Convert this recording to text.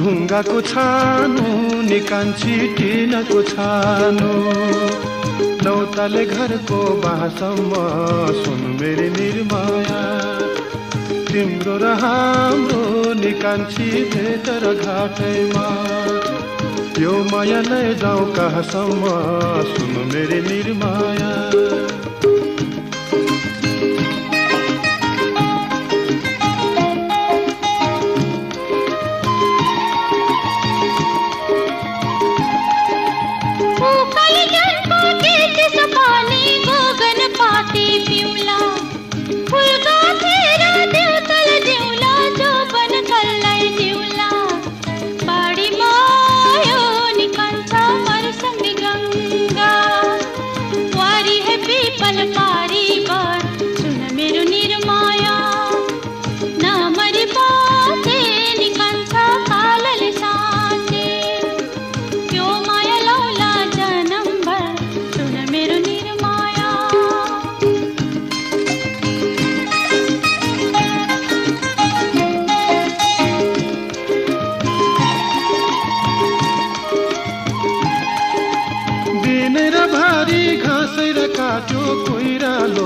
ढुङ्गाको छानो निकान्छी टिनको छानो नौताले घरको बासम्म सुन मेरी निर्माया तिम्रो र हाम्रो निकान्छी भेट र घाटैमा यो माया लैजाऊ कहाँसम्म सुन मेरी निर्माया भारी घाँसेर काट्यो कोइरालो